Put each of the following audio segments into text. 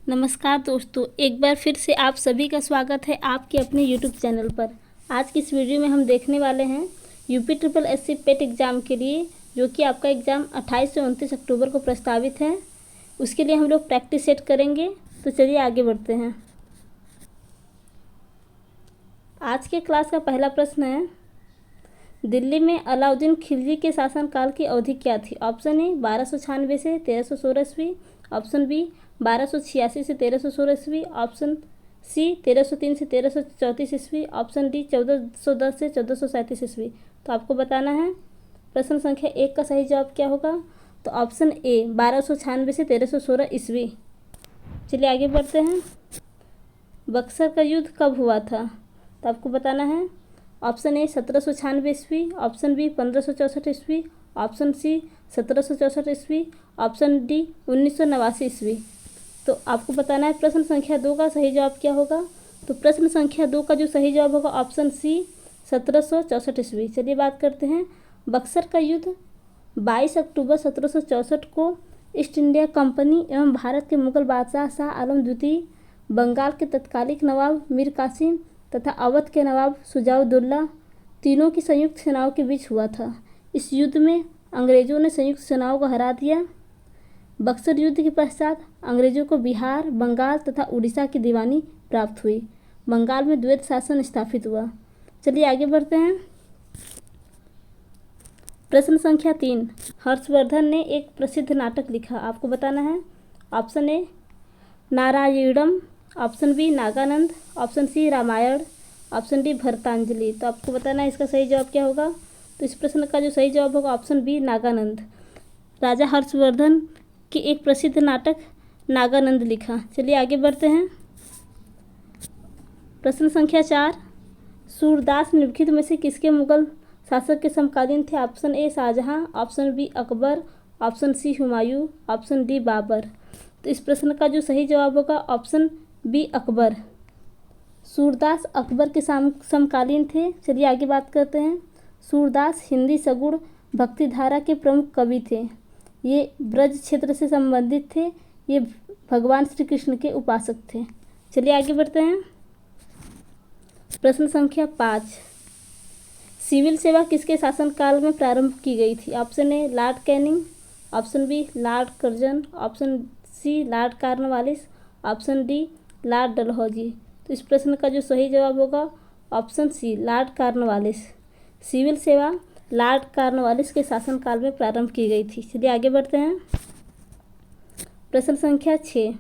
नमस्कार दोस्तों, एक बार फिर से आप सभी का स्वागत है आपके अपने यूट्यूब चैनल पर। आज की इस वीडियो में हम देखने वाले हैं यूपी ट्रिपल एससी पेट एग्ज़ाम के लिए, जो कि आपका एग्ज़ाम 28 से 29 अक्टूबर को प्रस्तावित है। उसके लिए हम लोग प्रैक्टिस सेट करेंगे। तो चलिए आगे बढ़ते हैं। आज के क्लास का पहला प्रश्न है, दिल्ली में अलाउद्दीन खिलजी के शासनकाल की अवधि क्या थी? ऑप्शन ए 1296 से 1316 ईस्वी, ऑप्शन बी 1286 से 1316 ईस्वी, ऑप्शन सी 1303 से 1334 ईस्वी, ऑप्शन डी 1410 से 1437 ईस्वी। तो आपको बताना है प्रश्न संख्या 1 का सही जवाब क्या होगा। तो ऑप्शन ए 1296 से 1316 ईस्वी। चलिए आगे बढ़ते हैं। बक्सर का युद्ध कब हुआ था? तो आपको बताना है ऑप्शन ए 1796 ईस्वी, ऑप्शन बी 1564 ईस्वी, ऑप्शन सी 1764 ईस्वी, ऑप्शन डी 1989 ईस्वी। तो आपको बताना है प्रश्न संख्या 2 का सही जवाब क्या होगा। तो प्रश्न संख्या 2 का जो सही जवाब होगा ऑप्शन सी 1764 ईस्वी। चलिए बात करते हैं। बक्सर का युद्ध 22 अक्टूबर 1764 को ईस्ट इंडिया कंपनी एवं भारत के मुगल बादशाह शाह आलम द्वितीय, बंगाल के तत्कालिक नवाब मीर कासिम तथा अवध के नवाब शुजाउद्दौला तीनों की संयुक्त सेनाओं के बीच हुआ था। इस युद्ध में अंग्रेज़ों ने संयुक्त सेनाओं को हरा दिया। बक्सर युद्ध के पश्चात अंग्रेज़ों को बिहार, बंगाल तथा उड़ीसा की दीवानी प्राप्त हुई। बंगाल में द्वैत शासन स्थापित हुआ। चलिए आगे बढ़ते हैं। प्रश्न संख्या 3, हर्षवर्धन ने एक प्रसिद्ध नाटक लिखा। आपको बताना है option A Narayanam, option B Nagananda, option C Ramayan, option D Bharatanjali. तो आपको बताना है इसका सही जवाब क्या होगा। तो इस प्रश्न का जो सही जवाब होगा ऑप्शन बी नागानंद। राजा हर्षवर्धन की एक प्रसिद्ध नाटक नागानंद लिखा। चलिए आगे बढ़ते हैं। प्रश्न संख्या 4, सूरदास निम्नलिखित में से किसके मुगल शासक के समकालीन थे? Option A Shah Jahan, option B Akbar, option C Humayun, option D Babur. तो इस प्रश्न का जो सही जवाब होगा ऑप्शन बी अकबर। सूरदास अकबर के समकालीन थे। चलिए आगे बात करते हैं। सूरदास हिंदी सगुण भक्ति धारा के प्रमुख कवि थे। ये ब्रज क्षेत्र से संबंधित थे। ये भगवान श्री कृष्ण के उपासक थे। चलिए आगे बढ़ते हैं। प्रश्न संख्या 5, सिविल सेवा किसके शासनकाल में प्रारंभ की गई थी? Option A Lord Canning, option B Lord Curzon, option C Lord Cornwallis, option D Lord Dalhousie. तो इस प्रश्न का जो सही जवाब होगा option C Lord Cornwallis. Civil सेवा लॉर्ड कॉर्नवालिस के शासनकाल में प्रारंभ की गई थी। चलिए आगे बढ़ते हैं। प्रश्न संख्या 6,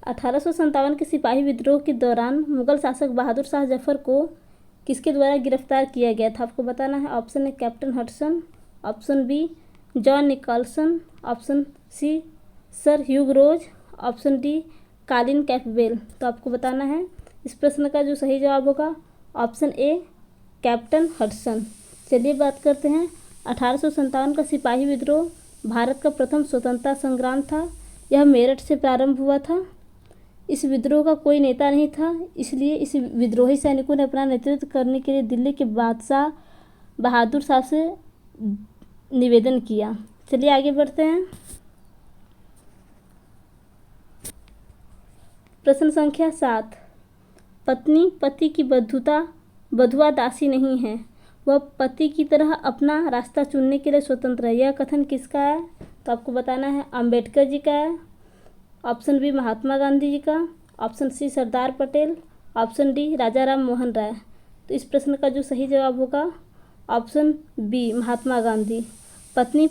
1857 के सिपाही विद्रोह के दौरान मुगल शासक बहादुर शाह जफर को किसके द्वारा गिरफ्तार किया गया था? आपको बताना है option A captain Hudson, option B John Nicholson, option C sir Hugh Rose, option D Colin Campbell. तो आपको बताना है इस प्रश्न का जो सही जवाब होगा ऑप्शन ए कैप्टन हडसन। चलिए बात करते हैं। 1857 का सिपाही विद्रोह भारत का प्रथम स्वतंत्रता संग्राम था। यह मेरठ से प्रारंभ हुआ था। इस विद्रोह का कोई नेता नहीं था, इसलिए इस विद्रोही सैनिकों ने अपना नेतृत्व करने के लिए दिल्ली के बादशाह बहादुर शाह से निवेदन किया। चलिए आगे बढ़ते हैं। प्रश्न संख्या 7, पत्नी पति की बंधुआ दासी नहीं है, वह पति की तरह अपना रास्ता चुनने के लिए स्वतंत्र है। यह कथन किसका है? तो आपको बताना है अंबेडकर जी का है, ऑप्शन बी महात्मा गांधी जी का, option C Sardar Patel, option D राजा राम मोहन राय। तो इस प्रश्न का जो सही जवाब होगा ऑप्शन बी महात्मा गांधी। पत्नी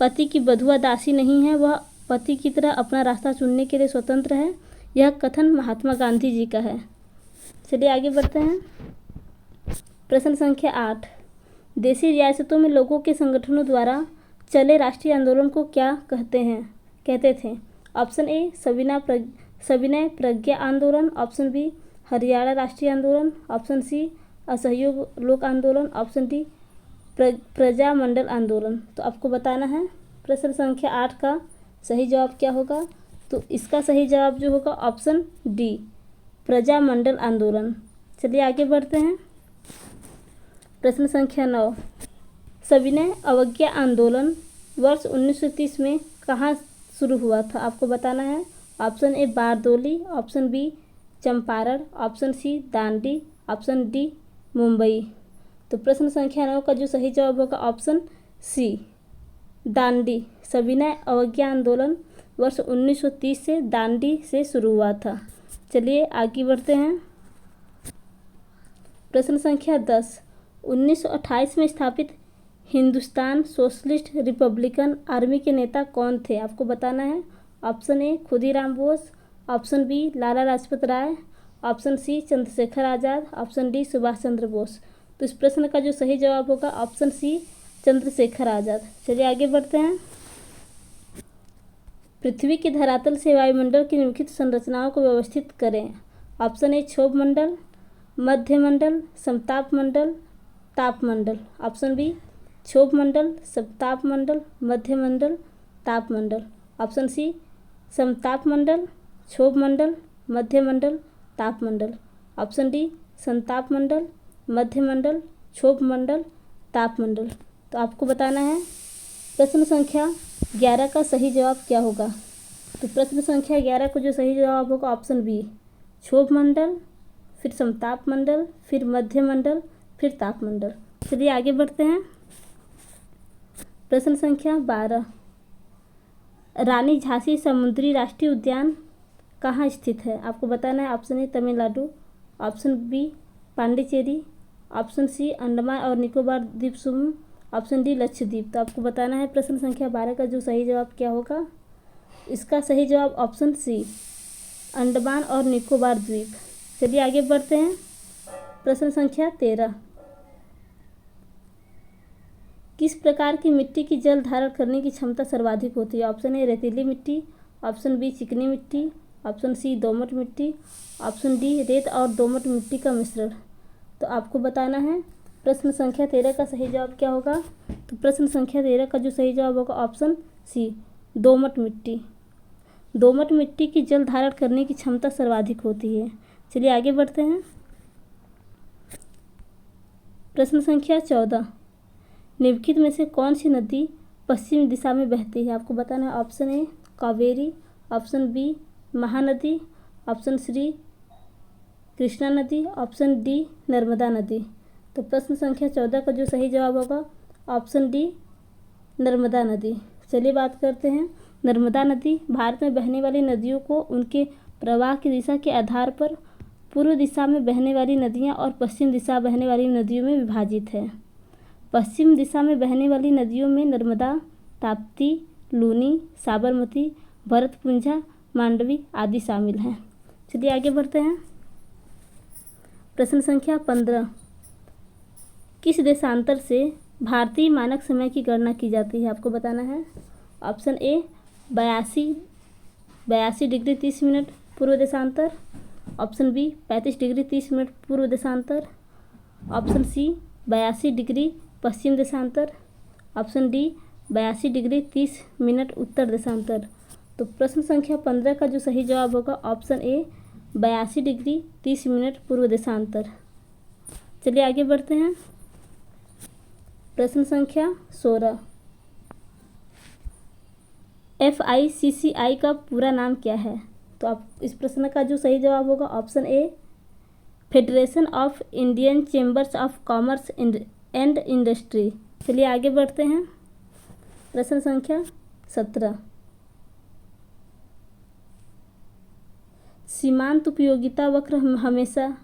पति की बंधुआ दासी नहीं है, वह पति की तरह अपना रास्ता चुनने के लिए स्वतंत्र है। यह कथन महात्मा गांधी जी का है। चलिए आगे बढ़ते हैं। प्रश्न संख्या 8, देशी रियासतों में लोगों के संगठनों द्वारा चले राष्ट्रीय आंदोलन को क्या कहते थे? ऑप्शन ए सविनय प्रज्ञा आंदोलन, ऑप्शन बी हरियाणा राष्ट्रीय आंदोलन, ऑप्शन सी असहयोग लोक आंदोलन, ऑप्शन डी प्रजामंडल आंदोलन। तो आपको बताना है प्रश्न संख्या 8 का सही जवाब क्या होगा। तो इसका सही जवाब जो होगा ऑप्शन डी प्रजामंडल आंदोलन। चलिए आगे बढ़ते हैं। प्रश्न संख्या 9, सविनय अवज्ञा आंदोलन वर्ष 1930 में कहाँ शुरू हुआ था? आपको बताना है option A Bardoli, option B Champaran, option C Dandi, option D Mumbai. तो प्रश्न संख्या 9 का जो सही जवाब होगा ऑप्शन सी दांडी। सविनय अवज्ञा आंदोलन वर्ष 1930 से दांडी से शुरू हुआ था। चलिए आगे बढ़ते हैं। प्रश्न संख्या 10, 1928 में स्थापित हिंदुस्तान सोशलिस्ट रिपब्लिकन आर्मी के नेता कौन थे? आपको बताना है। Option A Khudiram Bose, option B Lala Lajpat Rai, option C Chandrashekhar Azad, option D Subhash Chandra Bose. तो इस प्रश्न का जो सही जवाब होगा ऑप्शन सी चंद्रशेखर आज़ाद। चलिए आगे बढ़ते हैं। पृथ्वी के धरातल से वायुमंडल की निम्नलिखित संरचनाओं को व्यवस्थित करें। ऑप्शन ए क्षोभ मंडल, मध्य मंडल, समताप मंडल, ताप मंडल। ऑप्शन बी क्षोभ मंडल, समताप मंडल, मध्य मंडल, ताप मंडल। ऑप्शन सी समताप मंडल, क्षोभ मंडल, मध्य मंडल, ताप मंडल। ऑप्शन डी संताप मंडल, मध्य मंडल, क्षोभ मंडल, ताप मंडल। तो आपको बताना है प्रश्न संख्या 11 का सही जवाब क्या होगा। तो प्रश्न संख्या 11 को जो सही जवाब होगा ऑप्शन बी क्षोभ मंडल, फिर समताप मंडल, फिर मध्य मंडल, फिर ताप मंडल। चलिए आगे बढ़ते हैं। प्रश्न संख्या 12, रानी झांसी समुद्री राष्ट्रीय उद्यान कहाँ स्थित है? आपको बताना है। Option A Tamil Nadu, option B Pondicherry, option C Andaman और निकोबार द्वीप समूह, ऑप्शन डी लक्षद्वीप। तो आपको बताना है प्रश्न संख्या 12 का जो सही जवाब क्या होगा। इसका सही जवाब ऑप्शन सी अंडमान और निकोबार द्वीप। चलिए आगे बढ़ते हैं। प्रश्न संख्या 13, किस प्रकार की मिट्टी की जल धारण करने की क्षमता सर्वाधिक होती है? ऑप्शन ए रेतीली मिट्टी, ऑप्शन बी चिकनी मिट्टी, ऑप्शन सी दोमट मिट्टी, ऑप्शन डी रेत और दोमट मिट्टी का मिश्रण। तो आपको बताना है प्रश्न संख्या 13 का सही जवाब क्या होगा। तो प्रश्न संख्या 13 का जो सही जवाब होगा ऑप्शन सी दोमट मिट्टी। दोमट मिट्टी की जल धारण करने की क्षमता सर्वाधिक होती है। चलिए आगे बढ़ते हैं। प्रश्न संख्या 14, निम्नलिखित में से कौन सी नदी पश्चिम दिशा में बहती है? आपको बताना है। Option A Kaveri, option B Mahanadi, option C Krishna नदी, ऑप्शन डी नर्मदा नदी। तो प्रश्न संख्या 14 का जो सही जवाब होगा ऑप्शन डी नर्मदा नदी। चलिए बात करते हैं। नर्मदा नदी भारत में बहने वाली नदियों को उनके प्रवाह की दिशा के आधार पर पूर्व दिशा में बहने वाली नदियां और पश्चिम दिशा बहने वाली नदियों में विभाजित है। पश्चिम दिशा में बहने वाली नदियों में नर्मदा, ताप्ती, लूनी, साबरमती, भरतपुंजा, मांडवी आदि शामिल हैं। चलिए आगे बढ़ते हैं। प्रश्न संख्या 15, किस देशांतर से भारतीय मानक समय की गणना की जाती है? आपको बताना है। ऑप्शन ए 82 डिग्री 30 मिनट पूर्व देशांतर, ऑप्शन बी 35 डिग्री 30 मिनट पूर्व देशांतर, ऑप्शन सी 82 डिग्री पश्चिम देशांतर, ऑप्शन डी 82 डिग्री 30 मिनट उत्तर देशांतर। तो प्रश्न संख्या 15 का जो सही जवाब होगा ऑप्शन ए 82 डिग्री 30 मिनट पूर्व देशांतर। चलिए आगे बढ़ते हैं। प्रश्न संख्या 16, FICCI का पूरा नाम क्या है? तो आप इस प्रश्न का जो सही जवाब होगा option A federation of Indian chambers of commerce and industry. चलिए आगे बढ़ते हैं। प्रश्न संख्या 17, सीमांत उपयोगिता वक्र हमेशा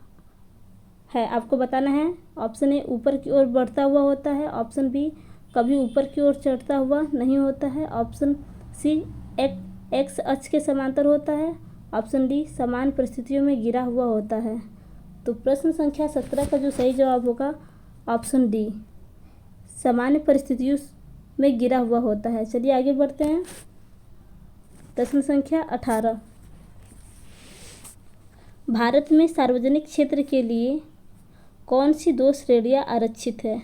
है। आपको बताना है। ऑप्शन ए ऊपर की ओर बढ़ता हुआ होता है, ऑप्शन बी कभी ऊपर की ओर चढ़ता हुआ नहीं होता है, ऑप्शन सी एक्स अक्ष के समांतर होता है, ऑप्शन डी समान परिस्थितियों में गिरा हुआ होता है। तो प्रश्न संख्या 17 का जो सही जवाब होगा ऑप्शन डी सामान्य परिस्थितियों में गिरा हुआ होता है। चलिए आगे बढ़ते हैं। प्रश्न संख्या 18, भारत में सार्वजनिक क्षेत्र के लिए कौन सी 2 श्रेणियां आरक्षित है?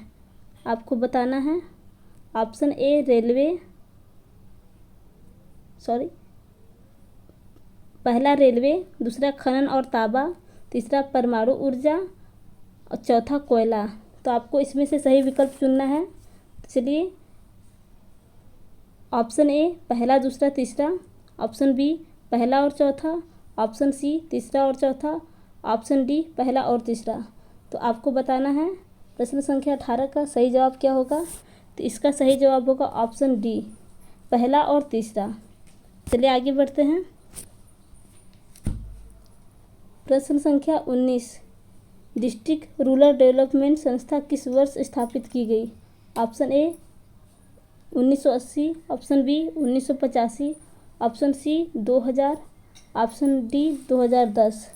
आपको बताना है। ऑप्शन ए पहला रेलवे, दूसरा खनन और तांबा, तीसरा परमाणु ऊर्जा और चौथा कोयला। तो आपको इसमें से सही विकल्प चुनना है। चलिए ऑप्शन ए पहला, दूसरा, तीसरा, ऑप्शन बी पहला और चौथा, ऑप्शन सी तीसरा और चौथा, ऑप्शन डी पहला और तीसरा। तो आपको बताना है प्रश्न संख्या 18 का सही जवाब क्या होगा। तो इसका सही जवाब होगा ऑप्शन डी पहला और तीसरा। चलिए आगे बढ़ते हैं। प्रश्न संख्या 19, डिस्ट्रिक्ट रूरल डेवलपमेंट संस्था किस वर्ष स्थापित की गई। Option A 1980, option B 1985, option C 2000, option D 2010।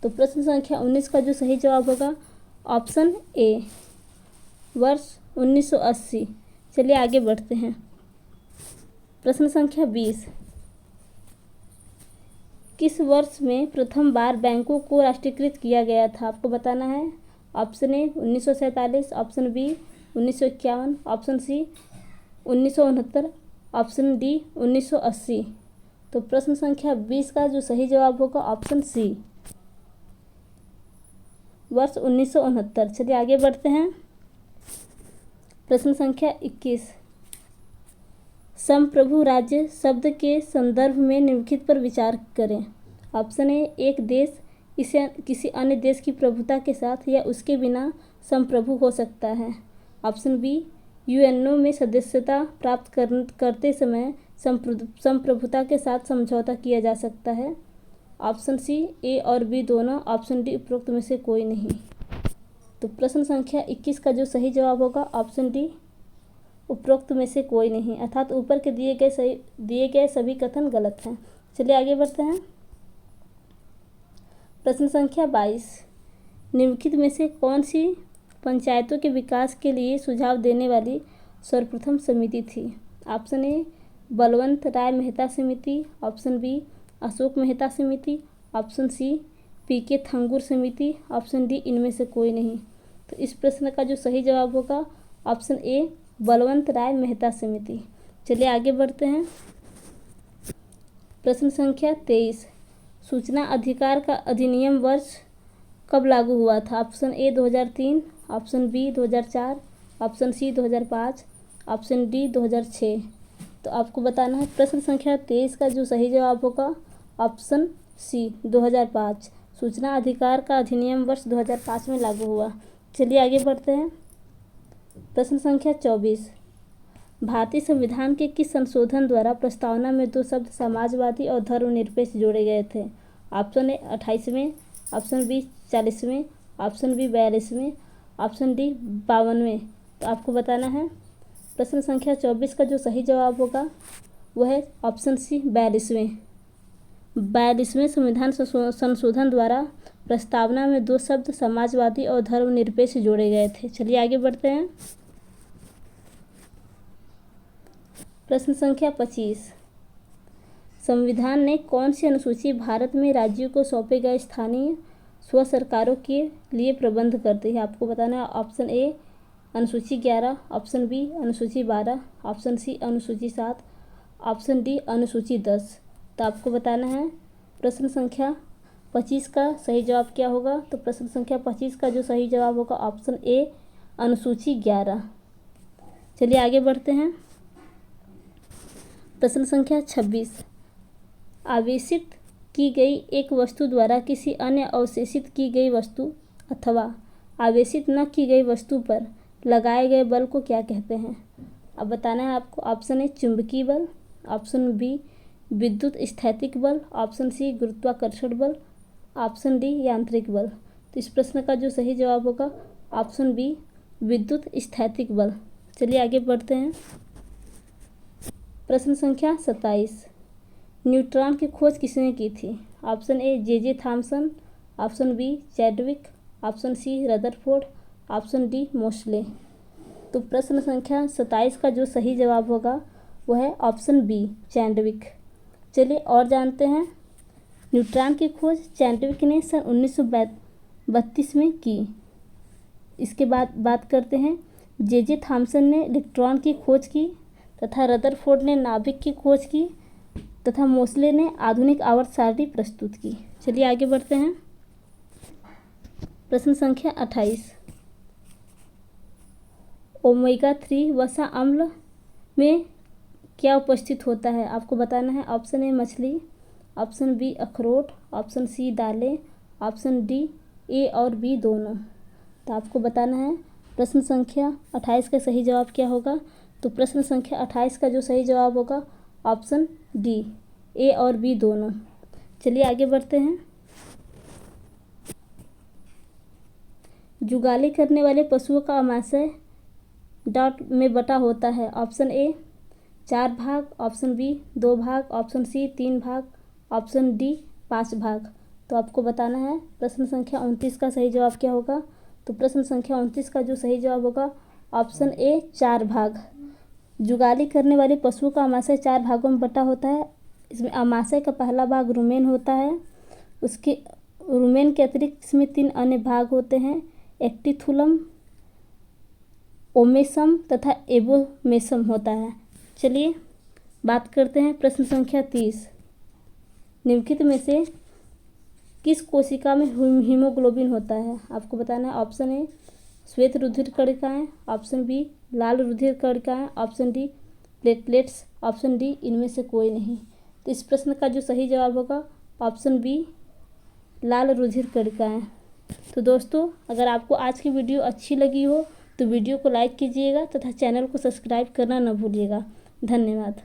तो प्रश्न संख्या 19 का जो सही जवाब होगा ऑप्शन ए वर्ष 1980। चलिए आगे बढ़ते हैं। प्रश्न संख्या 20, किस वर्ष में प्रथम बार बैंकों को राष्ट्रीयकृत किया गया था। आपको बताना है। Option A 1947, option B 1951, option C 1969, option D 1980। तो प्रश्न संख्या 20 का जो सही जवाब होगा ऑप्शन सी वर्ष 1969। चलिए आगे बढ़ते हैं। प्रश्न संख्या 21, संप्रभु राज्य शब्द के संदर्भ में निम्नलिखित पर विचार करें। ऑप्शन ए एक देश इसे किसी अन्य देश की प्रभुता के साथ या उसके बिना संप्रभु हो सकता है। ऑप्शन बी यूएनओ में सदस्यता प्राप्त करते समय संप्रभुता के साथ समझौता किया जा सकता है। ऑप्शन सी ए और बी दोनों, ऑप्शन डी उपरोक्त में से कोई नहीं। तो प्रश्न संख्या 21 का जो सही जवाब होगा ऑप्शन डी उपरोक्त में से कोई नहीं, अर्थात ऊपर के दिए गए सभी कथन गलत हैं। चलिए आगे बढ़ते हैं। प्रश्न संख्या 22, निम्नलिखित में से कौन सी पंचायतों के विकास के लिए सुझाव देने वाली सर्वप्रथम समिति थी। ऑप्शन ए बलवंत राय मेहता समिति, ऑप्शन बी अशोक मेहता समिति, ऑप्शन सी पीके थंगुर समिति, ऑप्शन डी इनमें से कोई नहीं। तो इस प्रश्न का जो सही जवाब होगा ऑप्शन ए बलवंत राय मेहता समिति। चलिए आगे बढ़ते हैं। प्रश्न संख्या 23, सूचना अधिकार का अधिनियम वर्ष कब लागू हुआ था। Option A 2003, option B 2004, option C 2005, option D 2006। तो आपको बताना है प्रश्न संख्या 23 का जो सही जवाब होगा ऑप्शन सी 2005। सूचना अधिकार का अधिनियम वर्ष 2005 में लागू हुआ। चलिए आगे बढ़ते हैं। प्रश्न संख्या 24, भारतीय संविधान के किस संशोधन द्वारा प्रस्तावना में दो शब्द समाजवादी और धर्मनिरपेक्ष जोड़े गए थे। ऑप्शन ए 28वें, ऑप्शन बी 40वें, ऑप्शन बी 42वें, ऑप्शन डी 52वें। तो आपको बताना है प्रश्न संख्या 24 का जो सही जवाब होगा वह है ऑप्शन सी 42वें। 42वें संविधान संशोधन द्वारा प्रस्तावना में दो शब्द समाजवादी और धर्मनिरपेक्ष जोड़े गए थे। चलिए आगे बढ़ते हैं। प्रश्न संख्या 25, संविधान ने कौन सी अनुसूची भारत में राज्यों को सौंपे गए स्थानीय स्व सरकारों के लिए प्रबंध करती है। आपको बताना है। ऑप्शन ए अनुसूची 11, ऑप्शन बी अनुसूची 12, ऑप्शन सी अनुसूची 7, ऑप्शन डी अनुसूची 10। तो आपको बताना है प्रश्न संख्या 25 का सही जवाब क्या होगा। तो प्रश्न संख्या 25 का जो सही जवाब होगा ऑप्शन ए अनुसूची 11। चलिए आगे बढ़ते हैं। प्रश्न संख्या 26, आवेशित की गई एक वस्तु द्वारा किसी अन्य अवशेषित की गई वस्तु अथवा आवेशित न की गई वस्तु पर लगाए गए बल को क्या कहते हैं। अब बताना है आपको। ऑप्शन ए चुंबकीय बल, ऑप्शन बी विद्युत स्थैतिक बल, ऑप्शन सी गुरुत्वाकर्षण बल, ऑप्शन डी यांत्रिक बल। तो इस प्रश्न का जो सही जवाब होगा ऑप्शन बी विद्युत स्थैतिक बल। चलिए आगे बढ़ते हैं। प्रश्न संख्या 27, न्यूट्रॉन की खोज किसने की थी। Option A J Thomson, option B Chadwick, option C Rutherford, option D Moseley. तो प्रश्न संख्या 27 का जो सही जवाब होगा वह है ऑप्शन बी चैडविक। चलिए और जानते हैं। न्यूट्रॉन की खोज चैडविक ने सन 1932 में की। इसके बाद बात करते हैं। जे थॉमसन ने इलेक्ट्रॉन की खोज की तथा रदरफोर्ड ने नाभिक की खोज की तथा मोस्ले ने आधुनिक आवर्त सारणी प्रस्तुत की। चलिए आगे बढ़ते हैं। प्रश्न संख्या 28, ओमेगा 3 वसा अम्ल में क्या उपस्थित होता है। आपको बताना है। ऑप्शन ए मछली, ऑप्शन बी अखरोट, ऑप्शन सी दालें, ऑप्शन डी ए और बी दोनों। तो आपको बताना है प्रश्न संख्या 28 का सही जवाब क्या होगा। तो प्रश्न संख्या 28 का जो सही जवाब होगा ऑप्शन डी, ए और बी दोनों। चलिए आगे बढ़ते हैं। जुगाली करने वाले पशुओं का आमाशय डॉट में बटा होता है। ऑप्शन ए 4 भाग, ऑप्शन बी 2 भाग, ऑप्शन सी 3 भाग, ऑप्शन डी 5 भाग। तो आपको बताना है प्रश्न संख्या 29 का सही जवाब क्या होगा। तो प्रश्न संख्या 29 का जो सही जवाब होगा ऑप्शन ए 4 भाग। जुगाली करने वाले पशुओं का आमाशय 4 भागों में बटा होता है। इसमें आमाशय का पहला भाग रुमेन होता है। उसके रुमेन के अतिरिक्त इसमें 3 अन्य भाग होते हैं, एक्टिथुलम, ओमेसम तथा एबोमेसम होता है। चलिए बात करते हैं प्रश्न संख्या 30। निम्नलिखित में से किस कोशिका में हीमोग्लोबिन होता है। आपको बताना है ऑप्शन ए श्वेत रुधिर कणिकाएं, ऑप्शन बी लाल रुधिर कणिकाएं, option D platelets, option D इनमें से कोई नहीं। तो इस प्रश्न का जो सही जवाब होगा ऑप्शन बी लाल रुधिर कणिकाएं। तो दोस्तों अगर आपको आज की वीडियो अच्छी लगी हो तो वीडियो को लाइक कीजिएगा तथा चैनल को सब्सक्राइब करना न भूलिएगा। धन्यवाद।